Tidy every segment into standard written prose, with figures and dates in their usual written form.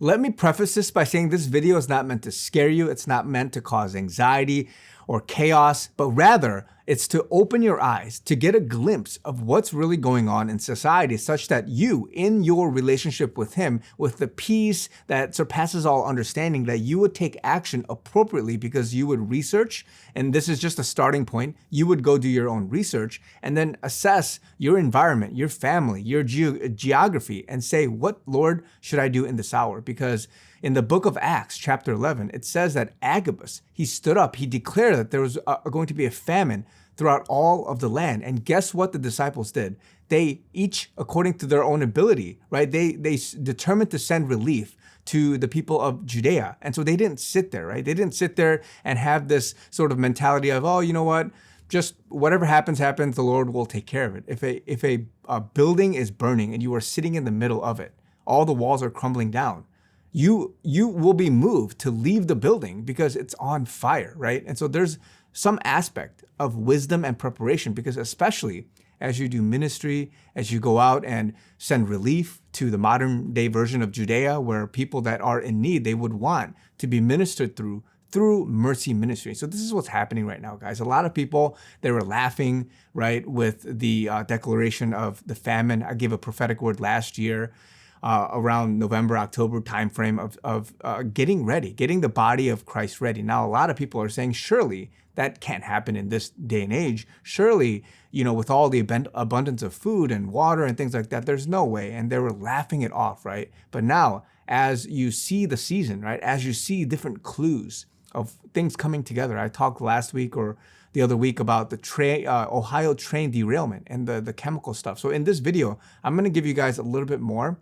Let me preface this by saying this video is not meant to scare you. It's not meant to cause anxiety or chaos, but rather it's to open your eyes, to get a glimpse of what's really going on in society such that you, in your relationship with him, with the peace that surpasses all understanding, that you would take action appropriately because you would research, and this is just a starting point, you would go do your own research and then assess your environment, your family, your geography, and say, what, Lord, should I do in this hour? Because in the book of Acts, chapter 11, it says that Agabus, he stood up, he declared that there was going to be a famine throughout all of the land. And guess what the disciples did? They each, according to their own ability, right? They determined to send relief to the people of Judea. And so they didn't sit there, right? They didn't sit there and have this sort of mentality of, oh, you know what? Just whatever happens, happens. The Lord will take care of it. If a building is burning and you are sitting in the middle of it, all the walls are crumbling down, you will be moved to leave the building because it's on fire, right? And so there's some aspect of wisdom and preparation, because especially as you do ministry, as you go out and send relief to the modern day version of Judea, where people that are in need, they would want to be ministered through mercy ministry. So this is what's happening right now, guys. A lot of people, they were laughing, right, with the declaration of the famine. I gave a prophetic word last year around November, October timeframe of getting ready, getting the body of Christ ready. Now, a lot of people are saying, surely that can't happen in this day and age. Surely, with all the abundance of food and water and things like that, there's no way. And they were laughing it off, right? But now, as you see the season, right, as you see different clues of things coming together. I talked last week or the other week about the Ohio train derailment and the chemical stuff. So in this video, I'm going to give you guys a little bit more,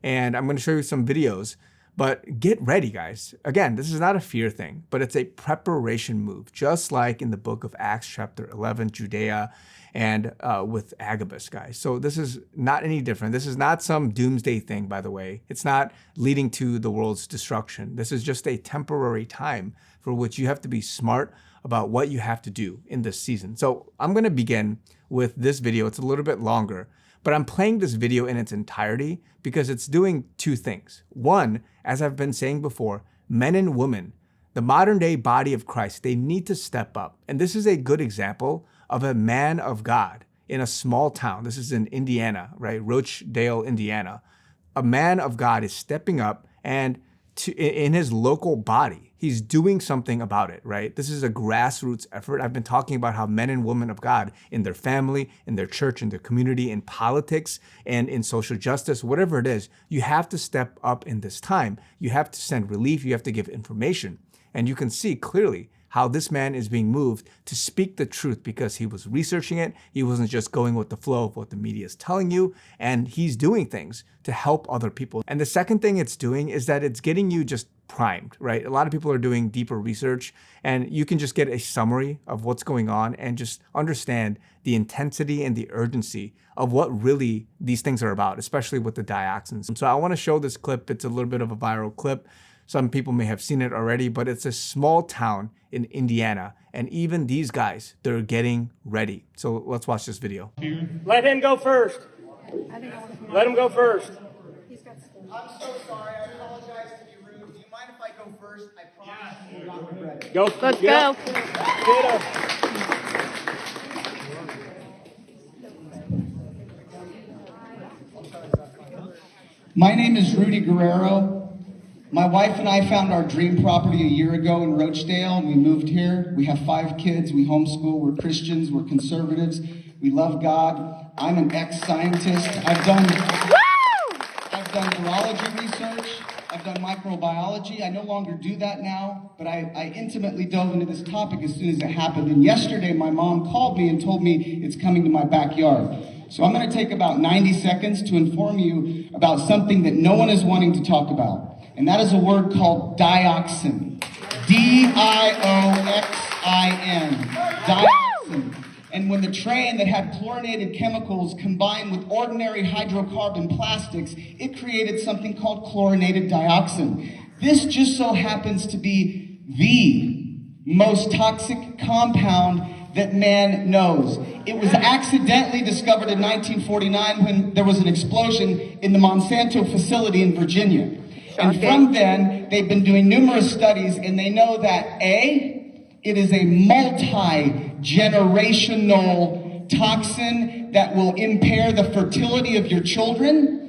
and I'm going to show you some videos, but get ready, guys. Again, this is not a fear thing, but it's a preparation move, just like in the book of Acts chapter 11, Judea, and with Agabus, guys. So this is not any different. This is not some doomsday thing, by the way. It's not leading to the world's destruction. This is just a temporary time for which you have to be smart about what you have to do in this season. So I'm going to begin with this video. It's a little bit longer, but I'm playing this video in its entirety because it's doing two things. One, as I've been saying before, men and women, the modern day body of Christ, they need to step up. And this is a good example of a man of God in a small town. This is in Indiana, right? Rochdale, Indiana. A man of God is stepping up and in his local body, he's doing something about it, right? This is a grassroots effort. I've been talking about how men and women of God in their family, in their church, in their community, in politics, and in social justice, whatever it is, you have to step up in this time. You have to send relief. You have to give information. And you can see clearly how this man is being moved to speak the truth because he was researching it. He wasn't just going with the flow of what the media is telling you, and he's doing things to help other people. And the second thing it's doing is that it's getting you just primed, right? A lot of people are doing deeper research, and you can just get a summary of what's going on and just understand the intensity and the urgency of what really these things are about, especially with the dioxins. So I want to show this clip. It's a little bit of a viral clip. Some people may have seen it already, but it's a small town in Indiana. And even these guys, they're getting ready. So let's watch this video. Let him go first. Let him go first. I'm so sorry. I apologize to be rude. Do you mind if I go first? I promise you will not regret it. Go. Let's yeah. go. Get him. My name is Rudy Guerrero. My wife and I found our dream property a year ago in Rochdale, and we moved here. We have 5 kids. We homeschool. We're Christians. We're conservatives. We love God. I'm an ex-scientist. I've done virology research. I've done microbiology. I no longer do that now, but I intimately dove into this topic as soon as it happened. And yesterday, my mom called me and told me it's coming to my backyard. So I'm going to take about 90 seconds to inform you about something that no one is wanting to talk about. And that is a word called dioxin. D-I-O-X-I-N. Dioxin. And when the train that had chlorinated chemicals combined with ordinary hydrocarbon plastics, it created something called chlorinated dioxin. This just so happens to be the most toxic compound that man knows. It was accidentally discovered in 1949 when there was an explosion in the Monsanto facility in Virginia. And from then, they've been doing numerous studies, and they know that it is a multi-generational toxin that will impair the fertility of your children,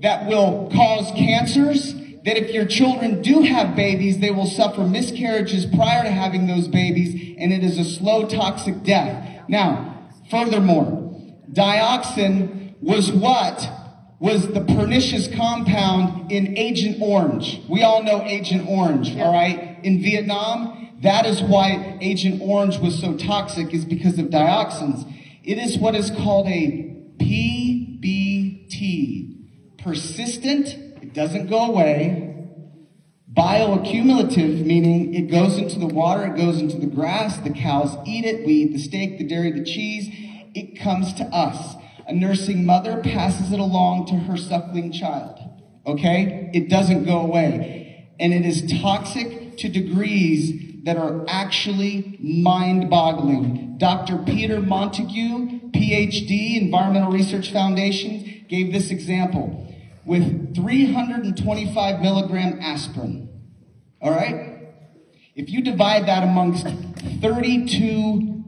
that will cause cancers, that if your children do have babies, they will suffer miscarriages prior to having those babies, and it is a slow toxic death. Now, furthermore, dioxin was the pernicious compound in Agent Orange. We all know Agent Orange, all right? In Vietnam, that is why Agent Orange was so toxic, is because of dioxins. It is what is called a PBT, persistent, it doesn't go away, bioaccumulative, meaning it goes into the water, it goes into the grass, the cows eat it, we eat the steak, the dairy, the cheese, it comes to us. A nursing mother passes it along to her suckling child, okay? It doesn't go away. And it is toxic to degrees that are actually mind-boggling. Dr. Peter Montague, PhD, Environmental Research Foundation, gave this example. With 325 milligram aspirin, all right? If you divide that amongst 32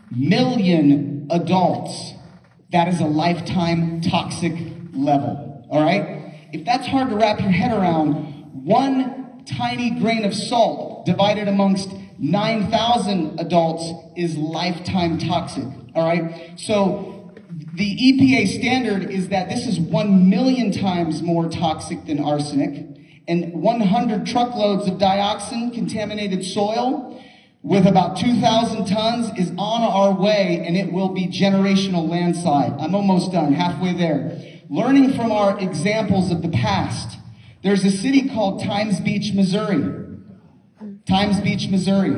million adults, that is a lifetime toxic level, all right? If that's hard to wrap your head around, one tiny grain of salt divided amongst 9,000 adults is lifetime toxic, all right? So the EPA standard is that this is 1 million times more toxic than arsenic, and 100 truckloads of dioxin contaminated soil with about 2,000 tons is on our way, and it will be generational landslide. I'm almost done, halfway there. Learning from our examples of the past, there's a city called Times Beach, Missouri. Times Beach, Missouri.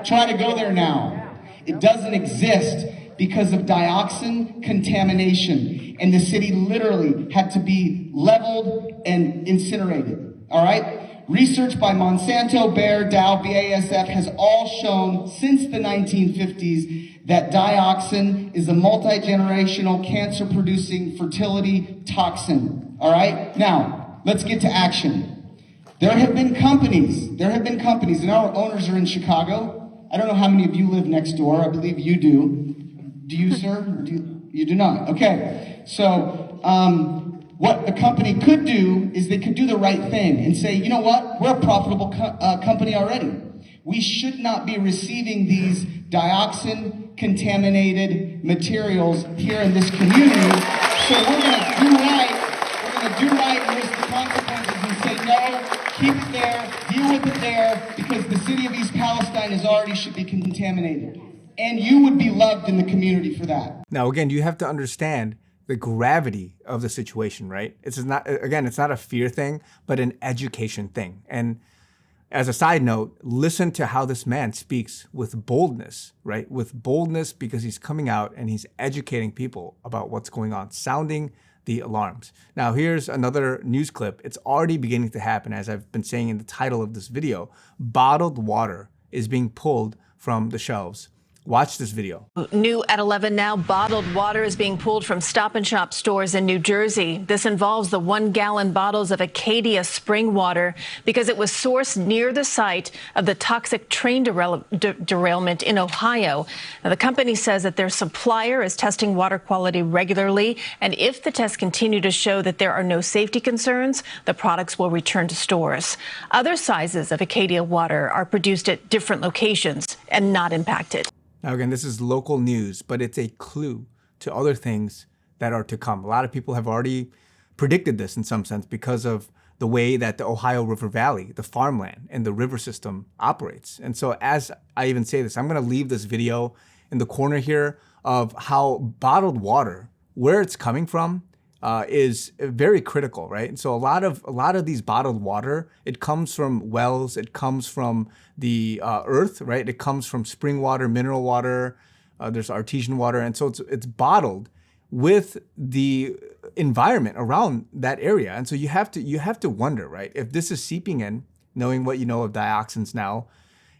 Try to go there now. It doesn't exist because of dioxin contamination, and the city literally had to be leveled and incinerated, all right? Research by Monsanto, Bayer, Dow, BASF has all shown since the 1950s that dioxin is a multi-generational cancer-producing fertility toxin, all right? Now, let's get to action. There have been companies, and our owners are in Chicago. I don't know how many of you live next door. I believe you do. Do you, sir? You do not. Okay. So, what the company could do is they could do the right thing and say, you know what? We're a profitable company already. We should not be receiving these dioxin-contaminated materials here in this community. So we're going to do right. We're going to do right and risk the consequences and say, no, keep it there, deal with it there, because the city of East Palestine should be contaminated. And you would be loved in the community for that. Now, again, you have to understand the gravity of the situation, right? It's not a fear thing, but an education thing. And as a side note, listen to how this man speaks with boldness, right? With boldness, because he's coming out and he's educating people about what's going on, sounding the alarms. Now, here's another news clip. It's already beginning to happen, as I've been saying in the title of this video. Bottled water is being pulled from the shelves. Watch this video. New at 11 now, bottled water is being pulled from Stop and Shop stores in New Jersey. This involves the 1-gallon bottles of Acadia spring water because it was sourced near the site of the toxic train derailment in Ohio. Now, the company says that their supplier is testing water quality regularly, and if the tests continue to show that there are no safety concerns, the products will return to stores. Other sizes of Acadia water are produced at different locations and not impacted. Now, again, this is local news, but it's a clue to other things that are to come. A lot of people have already predicted this in some sense because of the way that the Ohio River Valley, the farmland, and the river system operates. And so as I even say this, I'm going to leave this video in the corner here of how bottled water, where it's coming from, is very critical, right? And so a lot of these bottled water, it comes from wells, it comes from the earth, right? It comes from spring water, mineral water, there's artesian water, and so it's bottled with the environment around that area. And so you have to wonder, right? If this is seeping in, knowing what you know of dioxins now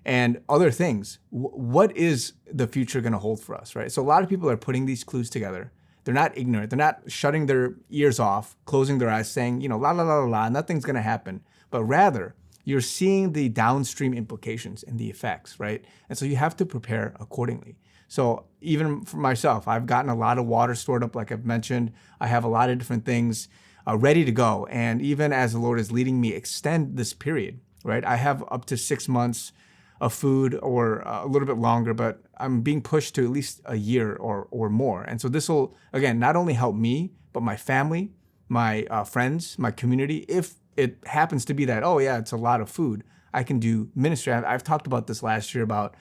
and other things, what is the future going to hold for us, right? So a lot of people are putting these clues together. They're not ignorant. They're not shutting their ears off, closing their eyes, saying, la, la, la, la, la, nothing's going to happen. But rather, you're seeing the downstream implications and the effects, right? And so you have to prepare accordingly. So even for myself, I've gotten a lot of water stored up, like I've mentioned. I have a lot of different things ready to go. And even as the Lord is leading me, extend this period, right? I have up to 6 months of food or a little bit longer, but I'm being pushed to at least a year or more. And so this will, again, not only help me, but my family, my friends, my community. If it happens to be that, oh yeah, it's a lot of food, I can do ministry. I've talked about this last year about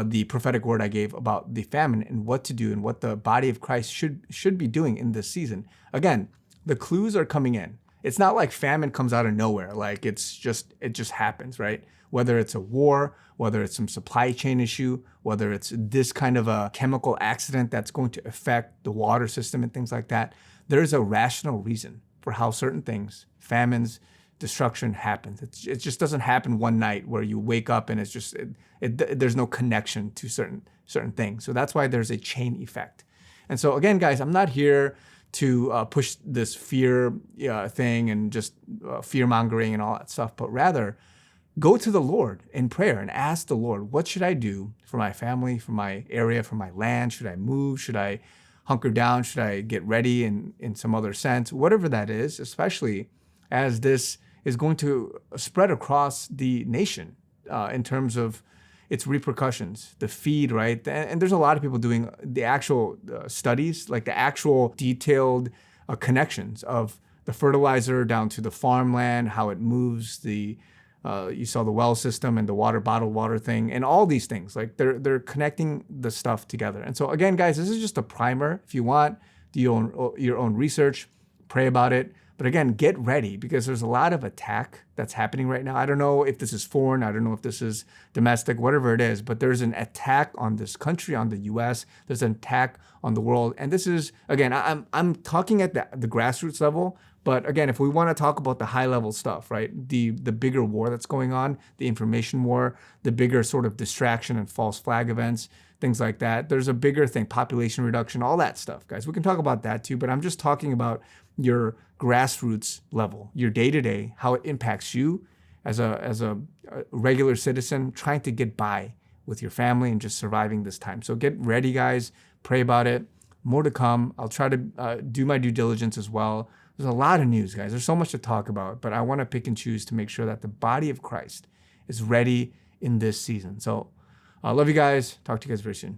the prophetic word I gave about the famine and what to do and what the body of Christ should be doing in this season. Again, the clues are coming in. It's not like famine comes out of nowhere. Like it just happens, right? Whether it's a war, whether it's some supply chain issue, whether it's this kind of a chemical accident that's going to affect the water system and things like that, there's a rational reason for how certain things, famines, destruction happens. It just doesn't happen one night where you wake up and it's just, there's no connection to certain things. So that's why there's a chain effect. And so again, guys, I'm not here to push this fear thing and just fear mongering and all that stuff, but rather go to the Lord in prayer and ask the Lord, what should I do for my family, for my area, for my land? Should I move? Should I hunker down? Should I get ready in some other sense? Whatever that is, especially as this is going to spread across the nation in terms of its repercussions, the feed, right? And there's a lot of people doing the actual studies, like the actual detailed connections of the fertilizer down to the farmland, how it moves the, you saw the well system and the bottled water thing, and all these things. Like they're connecting the stuff together. And so again, guys, this is just a primer. If you want, do your own research, pray about it. But again, get ready because there's a lot of attack that's happening right now. I don't know if this is foreign. I don't know if this is domestic, whatever it is, but there's an attack on this country, on the US. There's an attack on the world. And this is, again, I'm talking at the grassroots level. But again, if we want to talk about the high level stuff, right? The bigger war that's going on, the information war, the bigger sort of distraction and false flag events, things like that. There's a bigger thing, population reduction, all that stuff, guys. We can talk about that too, but I'm just talking about your grassroots level, your day-to-day, how it impacts you as a regular citizen trying to get by with your family and just surviving this time. So get ready, guys. Pray about it. More to come. I'll try to do my due diligence as well. There's a lot of news, guys. There's so much to talk about, but I want to pick and choose to make sure that the body of Christ is ready in this season. So I love you guys. Talk to you guys very soon.